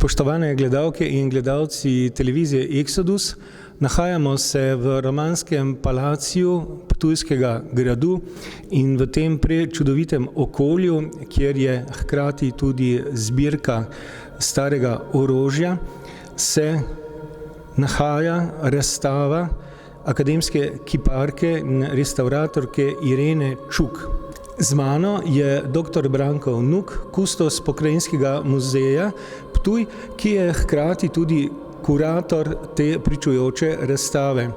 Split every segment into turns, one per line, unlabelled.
Spoštovane gledalke in gledalci televizije Exodus, nahajamo se v romanskem palaciju Ptujskega gradu in v tem prečudovitem okolju, kjer je hkrati tudi zbirka starega orožja, se nahaja razstava akademske kiparke in restavratorke Irene Čuk. Z mano je dr. Branko Vnuk, kustos Pokrajinskega muzeja Ptuj, ki je hkrati tudi kurator te pričujoče razstave.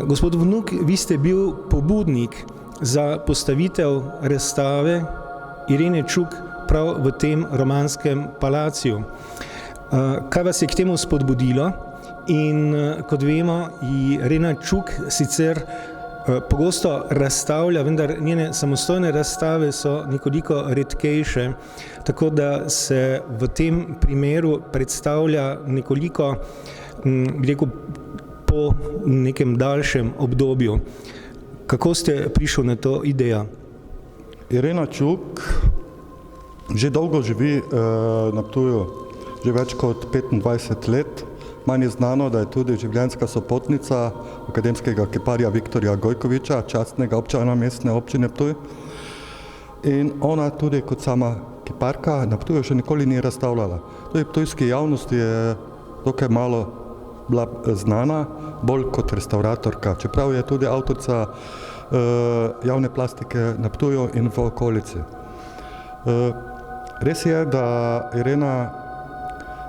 Gospod Vnuk, vi ste bil pobudnik za postavitev razstave Irene Čuk prav v tem romanskem palaciju. Kaj vas je k temu spodbudilo? In kot vemo, Irena Čuk sicer pogosto razstavlja, vendar njene samostojne razstave so nekoliko redkejše, tako da se v tem primeru predstavlja nekoliko, bi rekel, po nekem daljšem obdobju. Kako ste prišli na to idejo?
Irena Čuk že dolgo živi na Ptuju, že več kot 25 let. Manj je znano, da je tudi življenjska sopotnica akademskega kiparja Viktorja Gojkoviča, častnega občana mestne občine Ptuj. In ona tudi kot sama kiparka na Ptuju še nikoli ni razstavljala. Tudi ptujski javnosti je dokaj malo bila znana, bolj kot restauratorka, čeprav je tudi avtorica javne plastike na Ptuju in v okolici. Res je, da Irena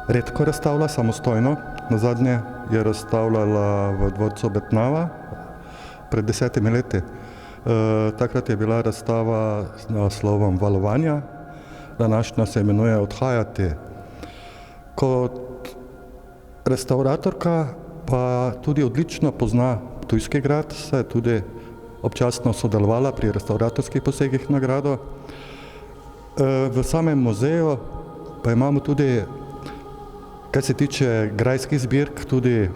redko razstavlja samostojno. Nazadnje je razstavljala v dvorcu Betnava pred 10 leti. Takrat je bila razstava z naslovom Valovanja, današnja se imenuje Odhajati. Kot restauratorka pa tudi odlično pozna Ptujski grad, saj je tudi občasno sodelovala pri restauratorskih posegih na gradu. V samem muzeju pa imamo tudi, kar se tiče grajskih zbirk, tudi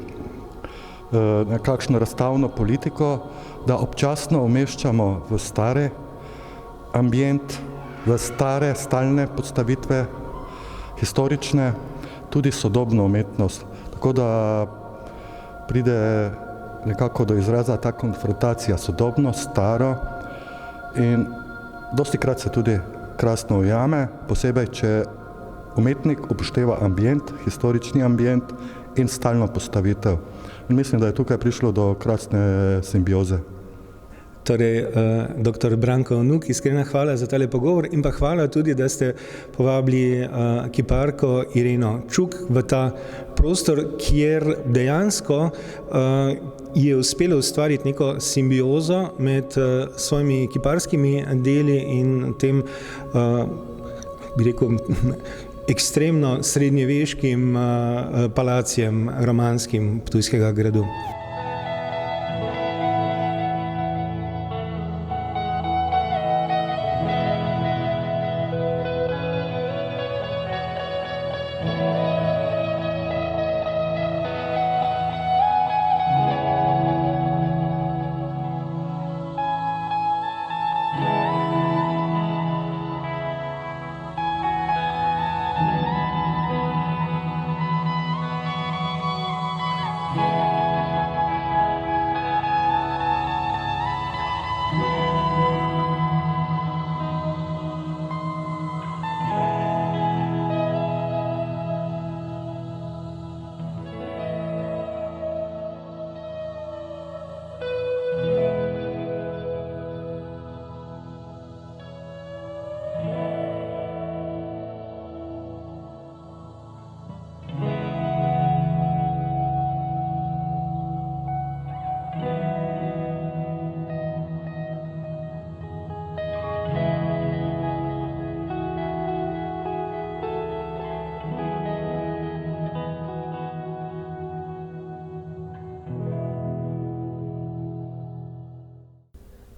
nekakšno razstavno politiko, da občasno umeščamo v stari ambient, v stare, stalne postavitve, historične, tudi sodobno umetnost. Tako da pride nekako do izraza ta konfrontacija sodobno, staro in dostikrat se tudi krasno ujame, posebej, če umetnik upošteva ambient, historični ambient in stalno postavitev. In mislim, da je tukaj prišlo do krasne simbioze.
Torej, dr. Branko Vnuk, iskrena hvala za tale pogovor in pa hvala tudi, da ste povabili kiparko Ireno Čuk v ta prostor, kjer dejansko je uspelo ustvariti neko simbiozo med svojimi kiparskimi deli in tem, bi rekel, ekstremno srednjeveškim palacijem romanskim Ptujskega gradu.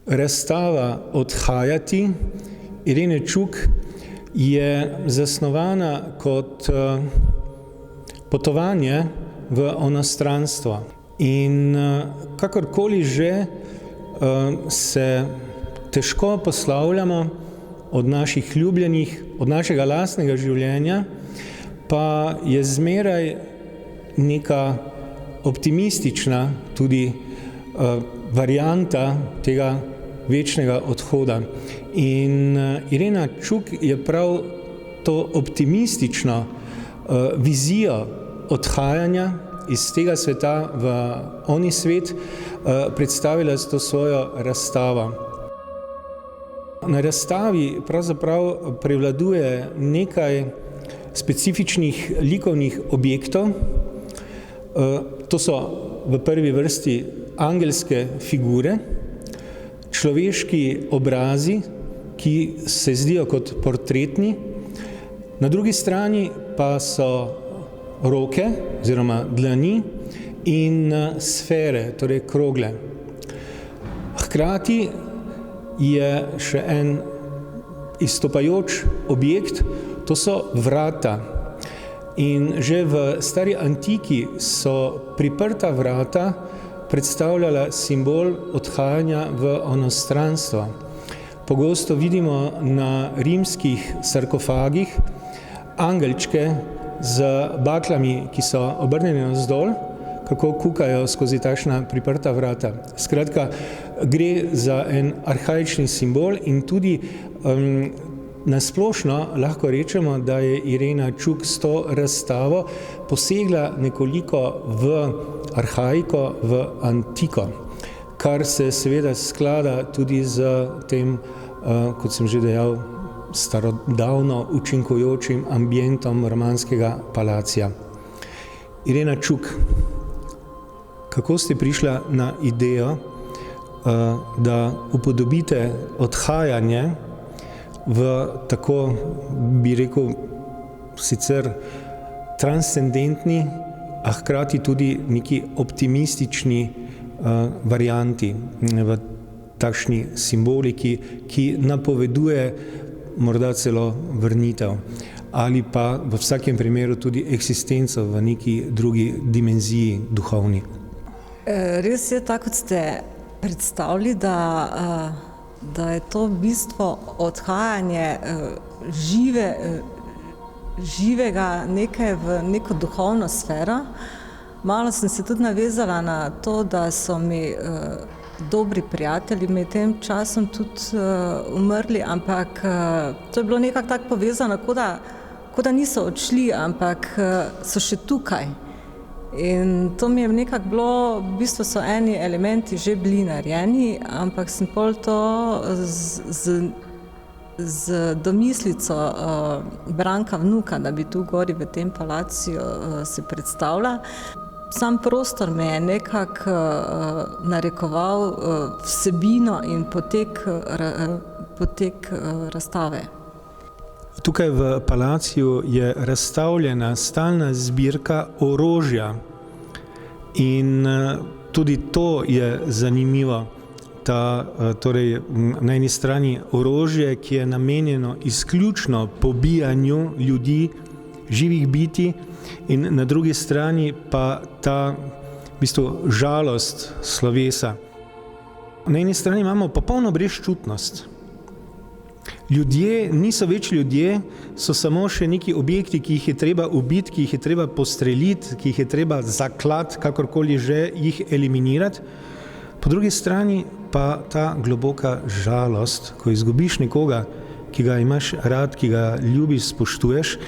Razstava Odhajati Irene Čuk je zasnovana kot potovanje v onostranstvo. In kakorkoli že se težko poslavljamo od naših ljubljenih, od našega lastnega življenja, pa je zmeraj neka optimistična tudi varianta tega večnega odhoda. In Irena Čuk je prav to optimistično vizijo odhajanja iz tega sveta v oni svet predstavila s to svojo razstavo. Na razstavi pravzaprav prevladuje nekaj specifičnih likovnih objektov. To so v prvi vrsti angelske figure, človeški obrazi, ki se zdijo kot portretni, na drugi strani pa so roke oziroma dlani in sfere, torej krogle. Hkrati je še en izstopajoč objekt, to so vrata. In že v stari antiki so priprta vrata predstavljala simbol odhajanja v onostranstvo. Pogosto vidimo na rimskih sarkofagih angelčke z baklami, ki so obrnjene navzdol, kako kukajo skozi takšna priprta vrata. Skratka, gre za en arhaični simbol in tudi nasplošno lahko rečemo, da je Irena Čuk s to razstavo posegla nekoliko v arhaiko, v antiko, kar se seveda sklada tudi z tem, kot sem že dejal, starodavno učinkujočim ambientom romanskega palacija. Irena Čuk, kako ste prišla na idejo, da upodobite odhajanje v tako, bi rekel, sicer transcendentni, a hkrati tudi neki optimistični varianti, v takšni simboliki, ki napoveduje morda celo vrnitev ali pa v vsakem primeru tudi eksistenco v neki drugi dimenziji duhovni.
Res je, tako kot ste predstavili, da je to v bistvu odhajanje živega nekaj v neko duhovno sfero. Malo sem se tudi navezala na to, da so mi dobri prijatelji med tem časom tudi umrli, ampak to je bilo nekako tako povezano, kot da niso odšli, ampak so še tukaj. In to mi je nekako bilo, v bistvu so eni elementi že bili narejeni, ampak sem pol to z domislico Branka vnuka, da bi tu gori v tem palaciju se predstavlja. Sam prostor me je nekako narekoval vsebino in potek razstave.
Tukaj v palaciju je razstavljena stalna zbirka orožja in tudi to je zanimivo. Torej, na eni strani orožje, ki je namenjeno izključno pobijanju ljudi, živih bitij, in na drugi strani pa ta v bistvu žalost slovesa. Na eni strani imamo popolno brezčutnost. Ljudje niso več ljudje, so samo še neki objekti, ki jih je treba ubiti, ki jih je treba postreliti, ki jih je treba zaklati, kakorkoli že jih eliminirati. Po drugi strani pa ta globoka žalost, ko izgubiš nekoga, ki ga imaš rad, ki ga ljubiš, spoštuješ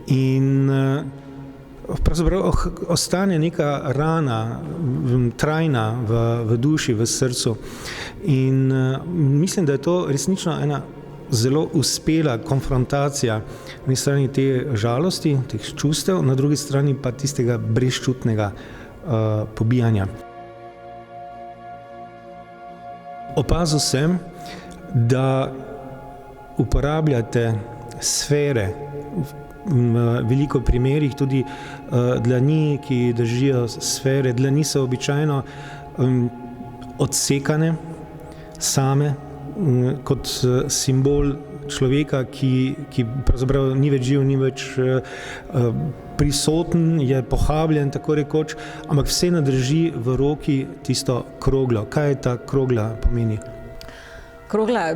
in pravzaprav ostane neka rana, trajna v duši, v srcu. In mislim, da je to resnično ena zelo uspela konfrontacija na eni strani te žalosti, teh čustev, na drugi strani pa tistega brezčutnega pobijanja. Opazil sem, da uporabljate sfere, v veliko primerih tudi dlani, ki držijo sfere. Dlani so običajno odsekane same, kot simbol človeka, ki pravzaprav ni več živ, ni več prisoten, je pohabljen, tako rekoč, ampak vseeno drži v roki tisto kroglo. Kaj ta krogla pomeni?
Krogla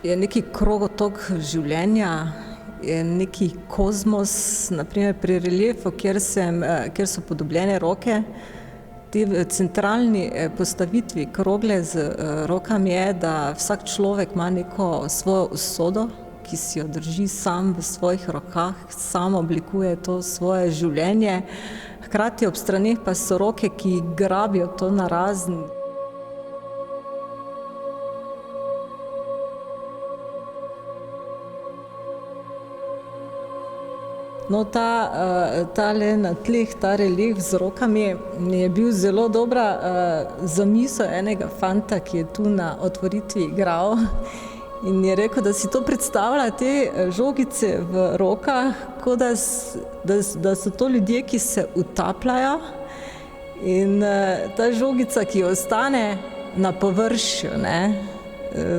je neki krogotok življenja, je neki kozmos, naprimer pri reliefu, kjer so podobljene roke. V centralni postavitvi krogle z rokami je, da vsak človek ima neko svojo usodo, ki si jo drži sam v svojih rokah, sam oblikuje to svoje življenje. Hkrati ob straneh pa so roke, ki grabijo to narazen. No, tale na tleh, ta relief z rokami je bil zelo dobra zamisel enega fanta, ki je tu na otvoritvi igral in je rekel, da si to predstavlja, te žogice v rokah, kot da so to ljudje, ki se utapljajo in ta žogica, ki ostane na površju, ne,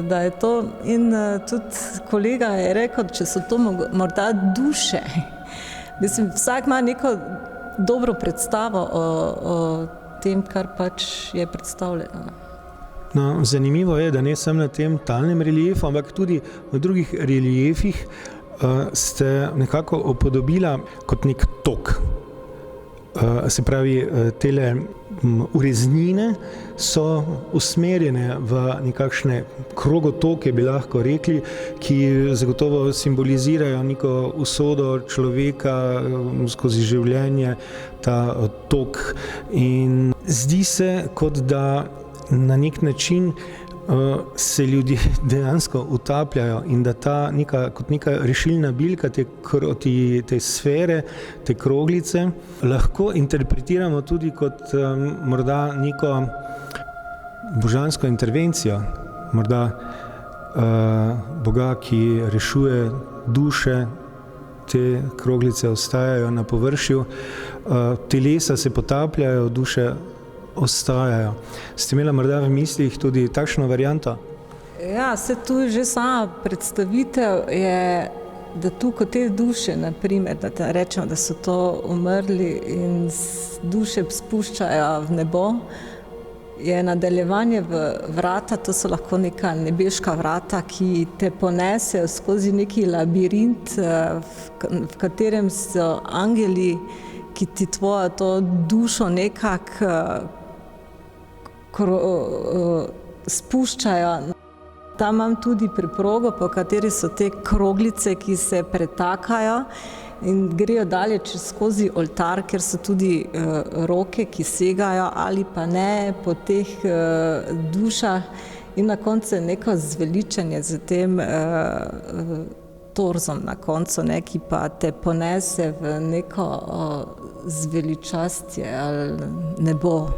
da je to, in tudi kolega je rekel, če so to morda duše. Mislim, vsak ima neko dobro predstavo o tem, kar pač je predstavljeno.
No, zanimivo je, da ne samo na tem talnem reliefu, ampak tudi v drugih reliefih ste nekako upodobila kot nek tok. Se pravi, tele ureznine so usmerjene v nekakšne krogotoke, bi lahko rekli, ki zagotovo simbolizirajo neko usodo človeka skozi življenje, ta tok. In zdi se, kot da na nek način se ljudje dejansko utapljajo in da ta kot neka rešilna bilka te sfere, te kroglice, lahko interpretiramo tudi kot morda neko božansko intervencijo, morda Boga, ki rešuje duše, te kroglice ostajajo na površju, telesa se potapljajo, duše ostajajo. Ste imela morda v mislih tudi takšno varianto?
Ja, se tu že sama predstavitev je, da tu kot te duše, naprimer, da rečemo, da so to umrli in duše spuščajo v nebo, je nadaljevanje v vrata, to so lahko neka nebeška vrata, ki te ponesejo skozi neki labirint, v katerem so angeli, ki ti tvojo to dušo nekako spuščajo. Tam imam tudi preprogo, po kateri so te kroglice, ki se pretakajo in grejo dalje skozi oltar, ker so tudi roke, ki segajo ali pa ne po teh dušah, in na koncu je neko zveličanje z tem torzom na koncu, ne, ki pa te ponese v neko zveličastje ali nebo.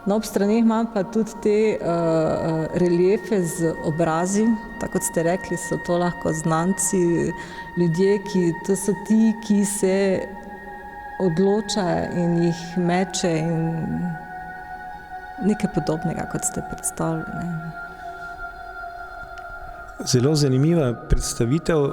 No, ob straneh imam pa tudi te reliefe z obrazi, tako kot ste rekli, so to lahko znanci, ljudje, to so ti, ki se odločajo in jih meče in nekaj podobnega, kot ste predstavljali.
Zelo zanimiva predstavitev,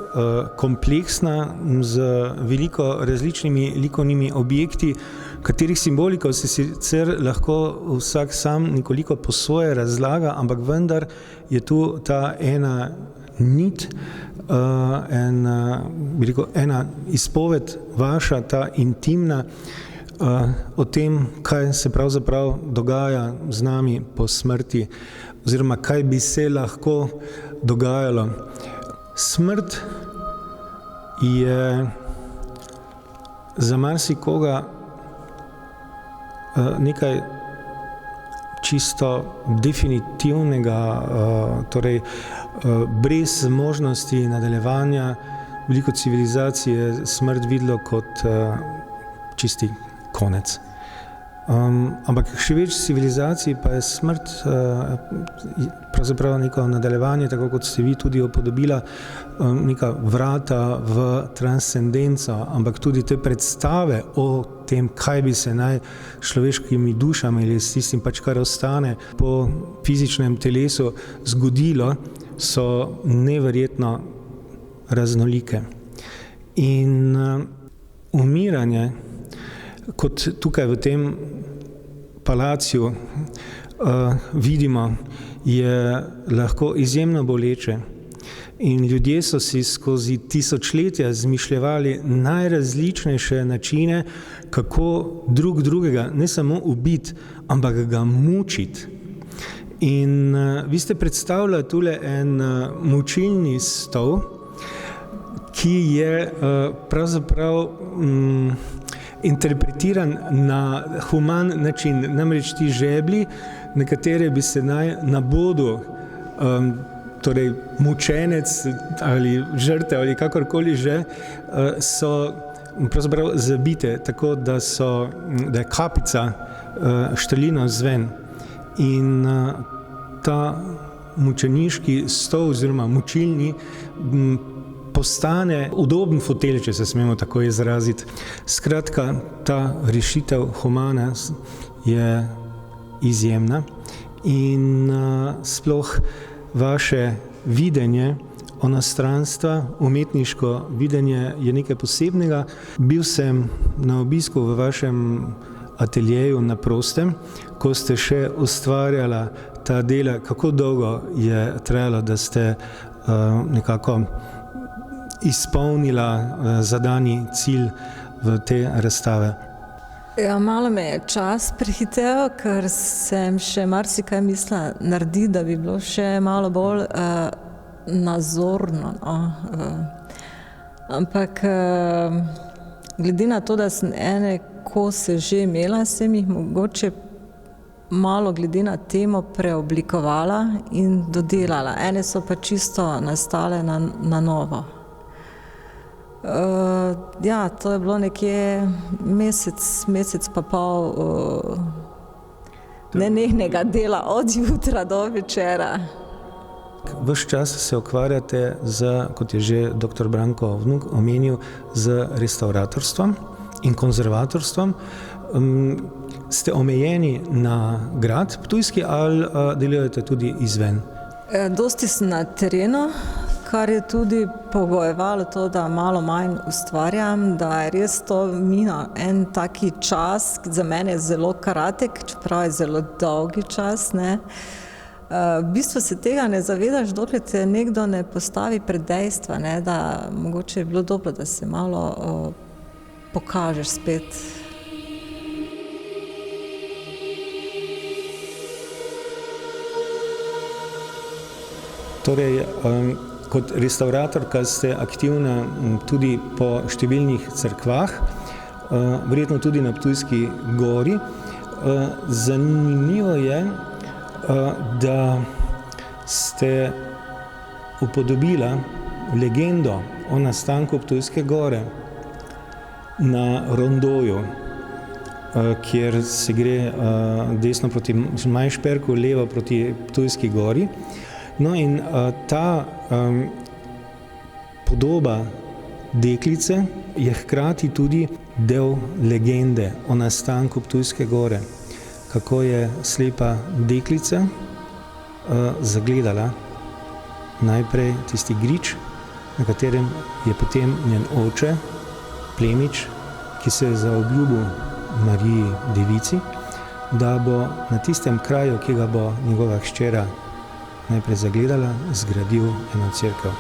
kompleksna, z veliko različnimi likovnimi objekti, katerih simboliko se sicer lahko vsak sam nekoliko po svoje razlaga, ampak vendar je tu ta ena nit, ena izpoved vaša, ta intimna, o tem, kaj se pravzaprav dogaja z nami po smrti, oziroma kaj bi se lahko dogajalo. Smrt je za marsikoga nekaj čisto definitivnega, torej brez možnosti nadaljevanja. Veliko civilizacij je smrt videlo kot čisti konec. Ampak še več civilizacij pa je smrt pravzaprav neko nadaljevanje, tako kot ste vi tudi upodobila, neka vrata v transcendenco, ampak tudi te predstave o tem, kaj bi se naj človeškimi dušami ali s tistim pač, kar ostane po fizičnem telesu zgodilo, so neverjetno raznolike. In umiranje, kot tukaj v tem palaciju vidimo, je lahko izjemno boleče. In ljudje so si skozi tisočletja izmišljevali najrazličnejše načine, kako drug drugega ne samo ubiti, ampak ga mučiti. In vi ste predstavljali tule en mučilni stol, ki je pravzaprav interpretiran na human način. Namreč ti žeblji, na katere bi se naj nabodel torej mučenec ali žrtev ali kakorkoli že, so pravzaprav zabite, tako da je kapica štrlina zven. In ta mučeniški stol oziroma mučilni postane udoben fotelj, če se smemo tako izraziti. Skratka, ta rešitev humana je izjemna in sploh vaše videnje onostranstva, umetniško videnje je nekaj posebnega. Bil sem na obisku v vašem ateljeju na prostem, ko ste še ustvarjala ta dela. Kako dolgo je trajalo, da ste nekako izpolnila zadani cilj v te razstave?
Ja, malo me je čas prehitel, ker sem še marsikaj mislila narediti, da bi bilo še malo bolj nazorno. Ampak glede na to, da sem ene kose že imela, sem jih mogoče malo glede na temo preoblikovala in dodelala. Ene so pa čisto nastale na novo. Ja, to je bilo nekje mesec pa pol nenehnega dela od jutra do večera.
Ves čas se ukvarjate kot je že dr. Branko Vnuk omenil, z restavratorstvom in konzervatorstvom. Ste omejeni na grad Ptujski ali delujete tudi izven?
Dosti sem na terenu, kar je tudi pogojevalo to, da malo manj ustvarjam, da je res to mina en taki čas, ki za mene je zelo kratek, čeprav je zelo dolgi čas, ne. V bistvu se tega ne zavedaš, dokler te nekdo ne postavi pred dejstva, ne, da mogoče je bilo dobro, da se malo pokažeš spet.
Torej, kot restavratorka ste aktivna tudi po številnih cerkvah, verjetno tudi na Ptujski gori. Zanimivo je, da ste upodobila legendo o nastanku Ptujske gore na rondoju, kjer se gre desno proti Majšperku, levo proti Ptujski gori. No in ta podoba deklice je hkrati tudi del legende o nastanku Ptujske gore. Kako je slepa deklica zagledala najprej tisti grič, na katerem je potem njen oče, plemič, ki se je zaobljubil Mariji Devici, da bo na tistem kraju, ki ga bo njegova hčera najprej zagledala, zgradil eno cerkev.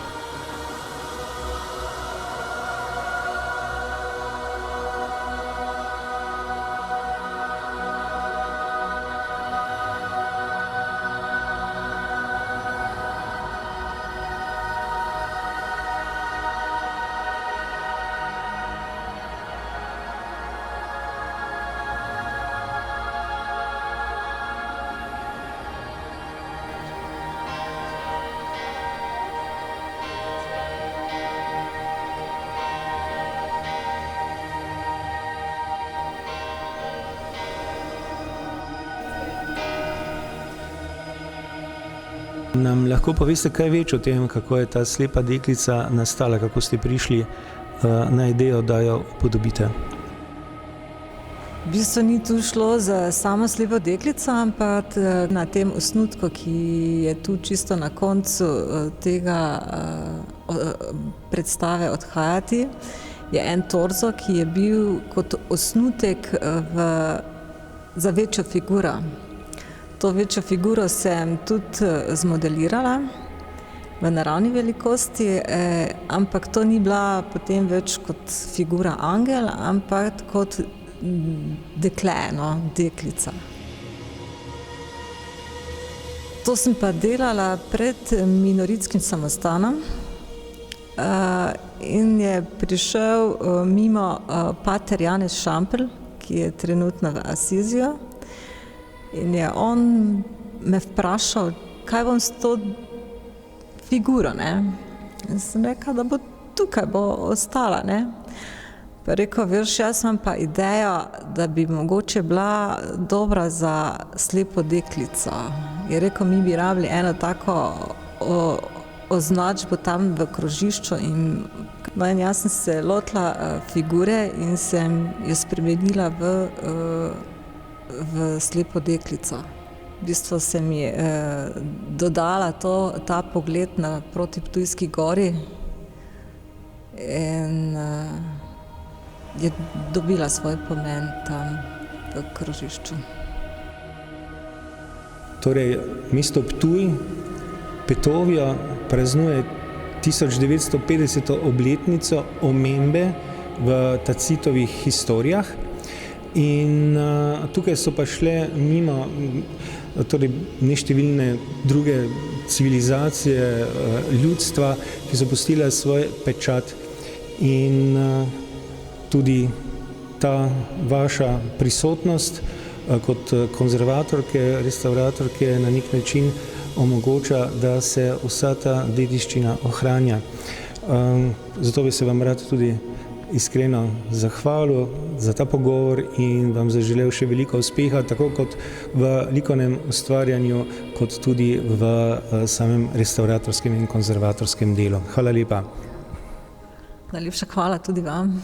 Nam lahko poveste kaj več o tem, kako je ta slepa deklica nastala, kako ste prišli na idejo, da jo upodobite?
V bistvu ni tu šlo za samo slepo deklico, ampak na tem osnutku, ki je tu čisto na koncu tega predstave Odhajati, je en torzo, ki je bil kot osnutek za večjo figuro. To večjo figuro sem tudi zmodelirala v naravni velikosti, ampak to ni bila potem več kot figura angel, ampak kot dekle, deklica. To sem pa delala pred minoritskim samostanom in je prišel mimo pater Janez Šampelj, ki je trenutno v Asiziju, in je on me vprašal, kaj bom s to figuro, ne? In sem rekla, da bo tukaj, bo ostala, ne? Pa rekel, veš, jaz imam pa idejo, da bi mogoče bila dobra za slepo deklico. Je rekel, mi bi rabili eno tako označbo tam v krožišču in jaz sem se lotila figure in sem jo spremenila v slepo deklico. V bistvu se mi dodala ta pogled proti Ptujski gori in je dobila svoj pomen tam v krožišču.
Torej, mesto Ptuj, Petovja, praznuje 1950. obletnico omembe v Tacitovih historijah in tukaj so pa šle mimo torej neštevilne druge civilizacije ljudstva, ki so pustile svoj pečat in tudi ta vaša prisotnost kot konzervatorke, restavratorke na nek način omogoča, da se vsa ta dediščina ohranja. Zato bi se vam rad tudi iskreno zahvalil za ta pogovor in vam zaželel še veliko uspeha, tako kot v likovnem ustvarjanju, kot tudi v samem restavratorskem in konzervatorskem delu. Hvala lepa.
Najlepša hvala tudi vam.